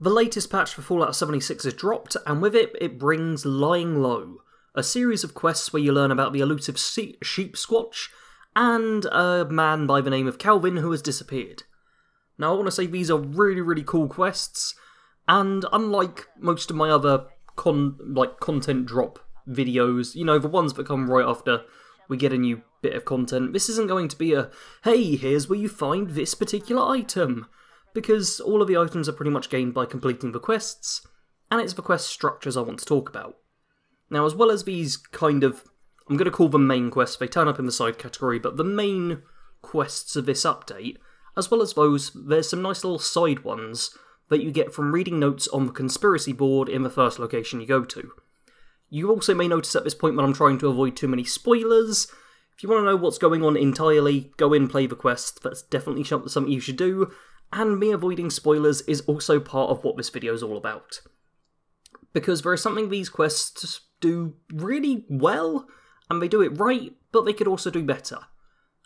The latest patch for Fallout 76 has dropped, and with it, it brings Lowe, a series of quests where you learn about the elusive Sheepsquatch and a man by the name of Calvin who has disappeared. Now I want to say these are really cool quests, and unlike most of my other content drop videos, you know, the ones that come right after we get a new bit of content, this isn't going to be a, hey, here's where you find this particular item, because all of the items are pretty much gained by completing the quests, and it's the quest structures I want to talk about. Now, as well as these kind of, I'm going to call them main quests, they turn up in the side category, but the main quests of this update, as well as those, there's some nice little side ones that you get from reading notes on the conspiracy board in the first location you go to. You also may notice at this point that I'm trying to avoid too many spoilers. If you want to know what's going on entirely, go in, play the quest, that's definitely something you should do, and me avoiding spoilers is also part of what this video is all about. Because there is something these quests do really well, and they do it right, but they could also do better.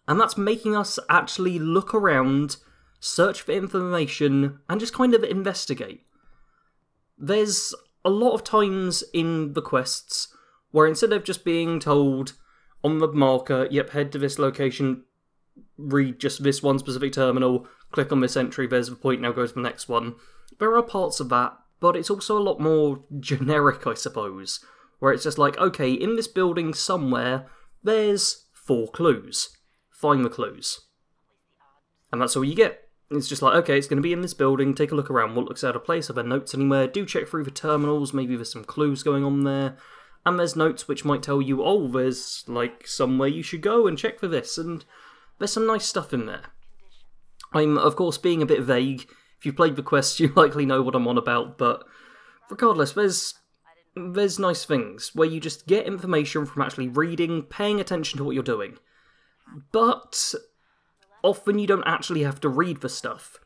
And that's making us actually look around, search for information, and just kind of investigate. There's a lot of times in the quests where instead of just being told on the marker, yep, head to this location, read just this one specific terminal, click on this entry, there's the point, now go to the next one. There are parts of that, but it's also a lot more generic, I suppose, where it's just like, okay, in this building somewhere, there's 4 clues. Find the clues. And that's all you get. It's just like, okay, it's going to be in this building, take a look around, what looks out of place, are there notes anywhere, do check through the terminals, maybe there's some clues going on there, and there's notes which might tell you, oh, there's, like, somewhere you should go and check for this, and there's some nice stuff in there. I'm, of course, being a bit vague. If you've played the quest, you likely know what I'm on about, but regardless, there's nice things where you just get information from actually reading, paying attention to what you're doing. But often you don't actually have to read the stuff.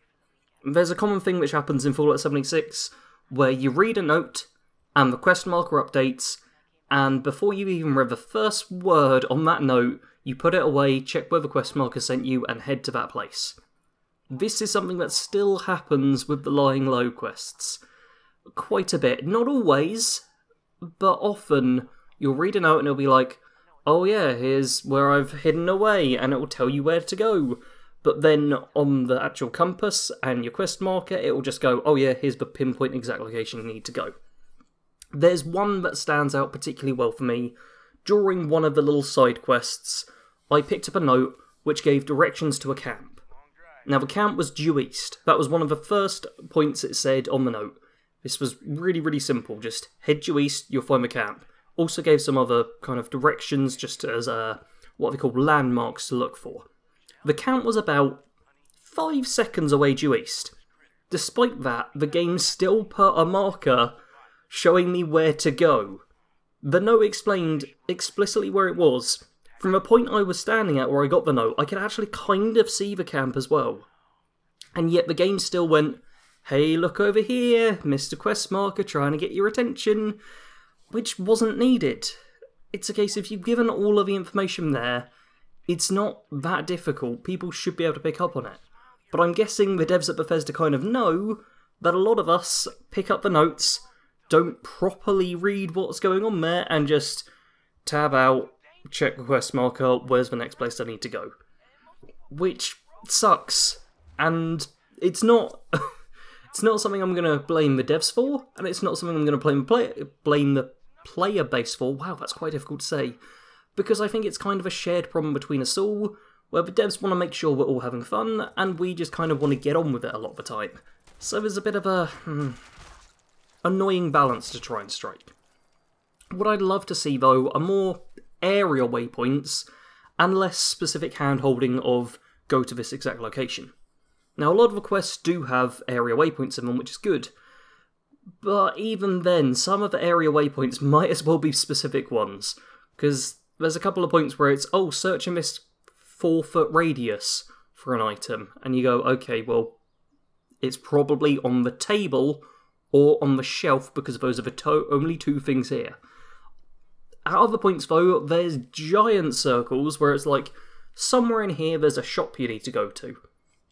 There's a common thing which happens in Fallout 76 where you read a note and the quest marker updates, and before you even read the first word on that note, you put it away, check where the quest marker sent you, and head to that place. This is something that still happens with the Lowe quests. Quite a bit. Not always, but often you'll read a note and it'll be like, oh yeah, here's where I've hidden away, and it will tell you where to go. But then on the actual compass and your quest marker, it will just go, oh yeah, here's the pinpoint exact location you need to go. There's one that stands out particularly well for me. During one of the little side quests, I picked up a note which gave directions to a camp. Now the camp was due east. That was one of the first points it said on the note. This was really simple, just head due east, you'll find the camp. Also gave some other kind of directions just as what they call landmarks to look for. The camp was about 5 seconds away due east. Despite that, the game still put a marker showing me where to go. The note explained explicitly where it was. From the point I was standing at where I got the note, I could actually kind of see the camp as well. And yet the game still went, hey, look over here, Mr. Quest Marker trying to get your attention, which wasn't needed. It's a case if you've given all of the information there, it's not that difficult, people should be able to pick up on it. But I'm guessing the devs at Bethesda kind of know that a lot of us pick up the notes, don't properly read what's going on there, and just tab out, check the quest marker, where's the next place I need to go. Which sucks, and it's not it's not something I'm going to blame the devs for, and it's not something I'm going to blame the player base for. Wow, that's quite difficult to say, because I think it's kind of a shared problem between us all, where the devs want to make sure we're all having fun, and we just kind of want to get on with it a lot of the time. So there's a bit of a annoying balance to try and strike. What I'd love to see, though, are more area waypoints and less specific hand-holding of go to this exact location. Now, a lot of the quests do have area waypoints in them, which is good, but even then, some of the area waypoints might as well be specific ones, because there's a couple of points where it's, oh, search in this 4-foot radius for an item, and you go, okay, well, it's probably on the table or on the shelf, because those are the only 2 things here. At other points, though, there's giant circles where it's like, somewhere in here there's a shop you need to go to.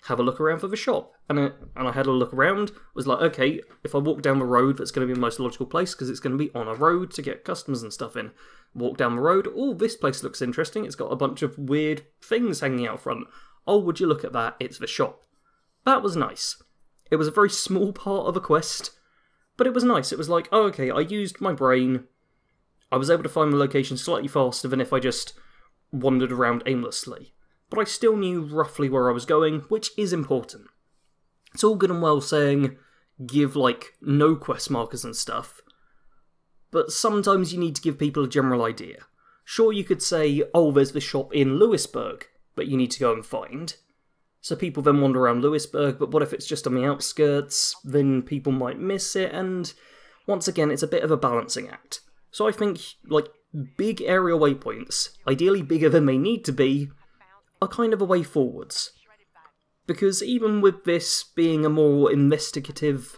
have a look around for the shop. And I had a look around, was like, okay, if I walk down the road, that's going to be the most logical place, because it's going to be on a road to get customers and stuff in. Walk down the road, oh, this place looks interesting, it's got a bunch of weird things hanging out front. Oh, would you look at that, it's the shop. That was nice. It was a very small part of a quest, but it was nice. It was like, oh, okay, I used my brain, I was able to find the location slightly faster than if I just wandered around aimlessly. But I still knew roughly where I was going, which is important. It's all good and well saying, give, like, no quest markers and stuff, but sometimes you need to give people a general idea. Sure, you could say, oh, there's the shop in Lewisburg, but you need to go and find. So people then wander around Lewisburg, but what if it's just on the outskirts? Then people might miss it, and once again, it's a bit of a balancing act. So I think, like, big area waypoints, ideally bigger than they need to be, are kind of a way forwards. Because even with this being a more investigative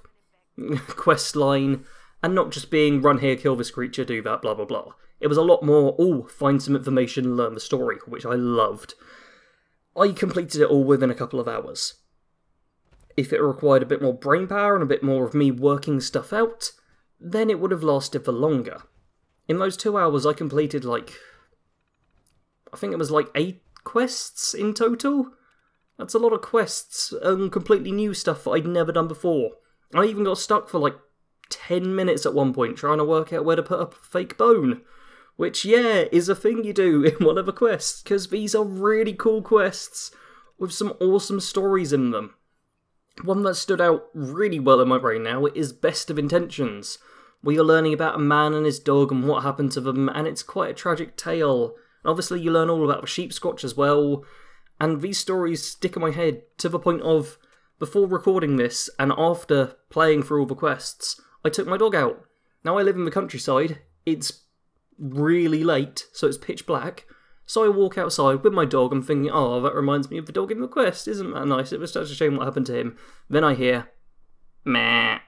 quest line, and not just being run here, kill this creature, do that, blah blah blah, it was a lot more, oh, find some information, learn the story, which I loved. I completed it all within a couple of hours. If it required a bit more brain power and a bit more of me working stuff out, then it would have lasted for longer. In those 2 hours I completed like, I think it was like 8 quests in total? That's a lot of quests, completely new stuff that I'd never done before. I even got stuck for like 10 minutes at one point trying to work out where to put up a fake bone. Which, yeah, is a thing you do in one of the quests, because these are really cool quests with some awesome stories in them. One that stood out really well in my brain now is Best of Intentions, where you're learning about a man and his dog and what happened to them, and it's quite a tragic tale. And obviously you learn all about the Sheepsquatch as well, and these stories stick in my head to the point of, before recording this and after playing through all the quests, I took my dog out. Now I live in the countryside, it's really late, so it's pitch black, so I walk outside with my dog, I'm thinking, oh, that reminds me of the dog in the quest, isn't that nice? It was such a shame what happened to him. Then I hear, meh.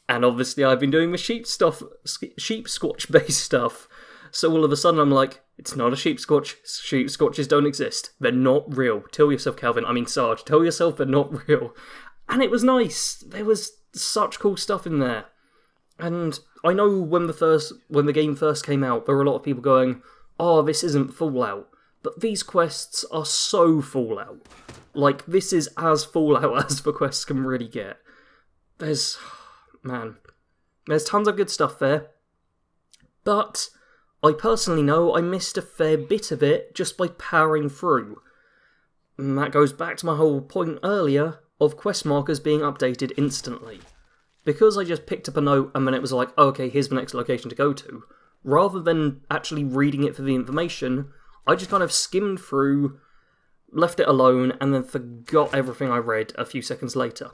And obviously I've been doing the Sheepsquatch based stuff, so all of a sudden I'm like, it's not a Sheepsquatch, Sheepsquatches don't exist, they're not real. Tell yourself, Calvin, I mean Sarge, tell yourself they're not real. And it was nice, there was such cool stuff in there. And I know when the game first came out, there were a lot of people going, oh, this isn't Fallout. But these quests are so Fallout. Like, this is as Fallout as the quests can really get. There's tons of good stuff there. But I personally know I missed a fair bit of it just by powering through. And that goes back to my whole point earlier of quest markers being updated instantly. Because I just picked up a note and then it was like, oh, okay, here's the next location to go to, rather than actually reading it for the information, I just kind of skimmed through, left it alone, and then forgot everything I read a few seconds later.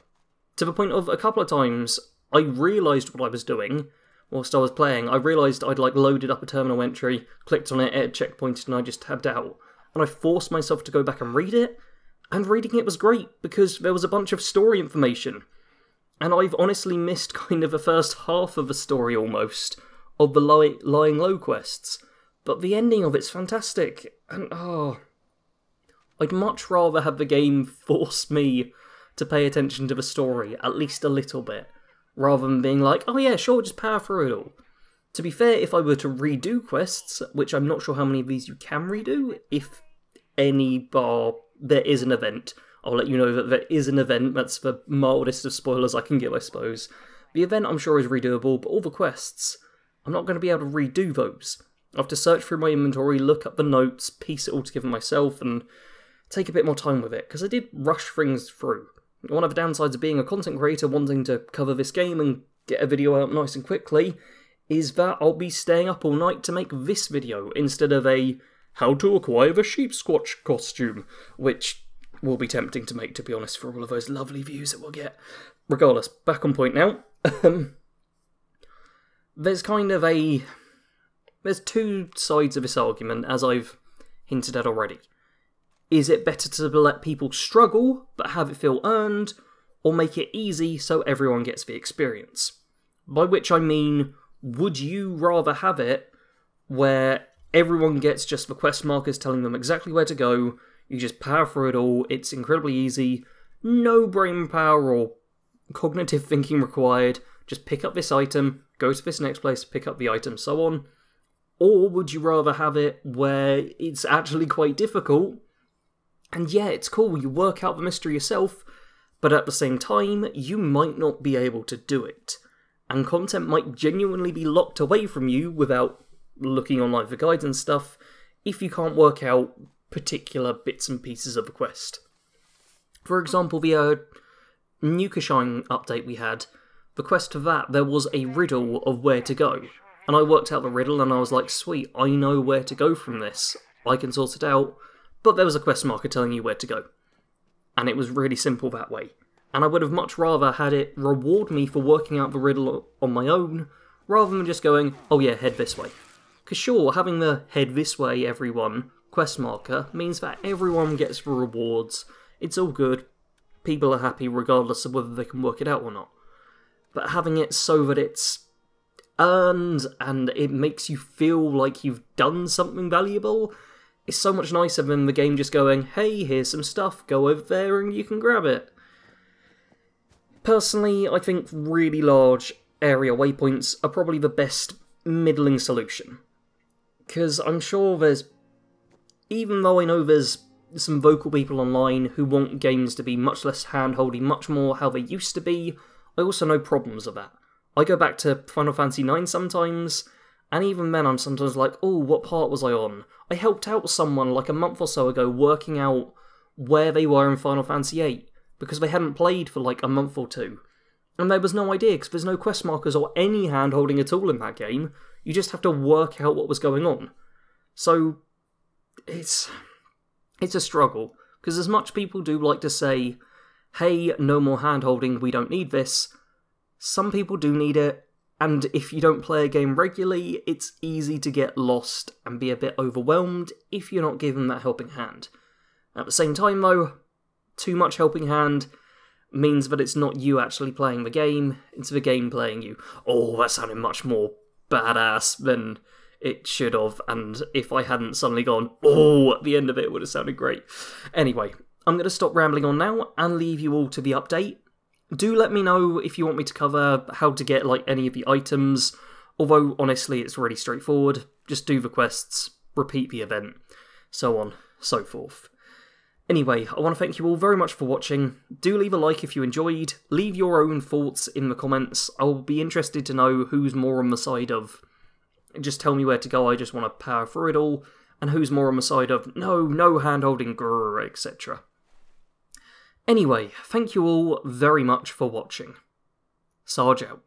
To the point of a couple of times, I realised what I was doing whilst I was playing. I realised I'd like loaded up a terminal entry, clicked on it, it checkpointed, and I just tabbed out. And I forced myself to go back and read it, and reading it was great, because there was a bunch of story information. And I've honestly missed kind of the first half of the story, almost, of the Lying Low quests. But the ending of it's fantastic, and I'd much rather have the game force me to pay attention to the story, at least a little bit, rather than being like, oh yeah, sure, just power through it all. To be fair, if I were to redo quests, which I'm not sure how many of these you can redo, if any bar there is an event, I'll let you know that there is an event. That's the mildest of spoilers I can give, I suppose. The event, I'm sure, is redoable, but all the quests, I'm not going to be able to redo those. I have to search through my inventory, look up the notes, piece it all together myself, and take a bit more time with it, because I did rush things through. One of the downsides of being a content creator wanting to cover this game and get a video out nice and quickly is that I'll be staying up all night to make this video, instead of a how to acquire the Sheepsquatch costume, which will be tempting to make, to be honest, for all of those lovely views that we'll get. Regardless, back on point now. There's two sides of this argument, as I've hinted at already. Is it better to let people struggle, but have it feel earned, or make it easy so everyone gets the experience? By which I mean, would you rather have it where everyone gets just the quest markers telling them exactly where to go, you just power through it all, it's incredibly easy, no brain power or cognitive thinking required, just pick up this item, go to this next place, pick up the item, so on? Or would you rather have it where it's actually quite difficult, and yeah, it's cool, you work out the mystery yourself, but at the same time, you might not be able to do it, and content might genuinely be locked away from you without looking online for guides and stuff, if you can't work out particular bits and pieces of the quest. For example, the Nukashine update we had, the quest for that, there was a riddle of where to go. And I worked out the riddle and I was like, sweet, I know where to go from this. I can sort it out. But there was a quest marker telling you where to go. And it was really simple that way. And I would have much rather had it reward me for working out the riddle on my own, rather than just going, oh yeah, head this way. Because sure, having the head this way, everyone, quest marker, means that everyone gets the rewards. It's all good. People are happy regardless of whether they can work it out or not. But having it so that it's earned and it makes you feel like you've done something valuable is so much nicer than the game just going, hey, here's some stuff, go over there and you can grab it. Personally, I think really large area waypoints are probably the best middling solution. Because I'm sure there's, even though I know there's some vocal people online who want games to be much less hand-holdy, much more how they used to be, I also know problems of that. I go back to Final Fantasy IX sometimes, and even then I'm sometimes like, oh, what part was I on? I helped out someone like a month or so ago working out where they were in Final Fantasy VIII, because they hadn't played for like a month or two. And there was no idea, because there's no quest markers or any hand-holding at all in that game. You just have to work out what was going on. So, it's a struggle, because as much people do like to say, hey, no more hand-holding, we don't need this, some people do need it, and if you don't play a game regularly, it's easy to get lost and be a bit overwhelmed if you're not given that helping hand. At the same time though, too much helping hand means that it's not you actually playing the game, it's the game playing you. Oh, that sounded much more badass than it should have, and if I hadn't suddenly gone, oh, at the end of it, it would have sounded great. Anyway, I'm going to stop rambling on now and leave you all to the update. Do let me know if you want me to cover how to get like any of the items, although honestly it's really straightforward. Just do the quests, repeat the event, so on, so forth. Anyway, I want to thank you all very much for watching. Do leave a like if you enjoyed, leave your own thoughts in the comments. I'll be interested to know who's more on the side of just tell me where to go, I just want to power through it all, and who's more on the side of no hand-holding, grrr, etc. Anyway, thank you all very much for watching. Sarge out.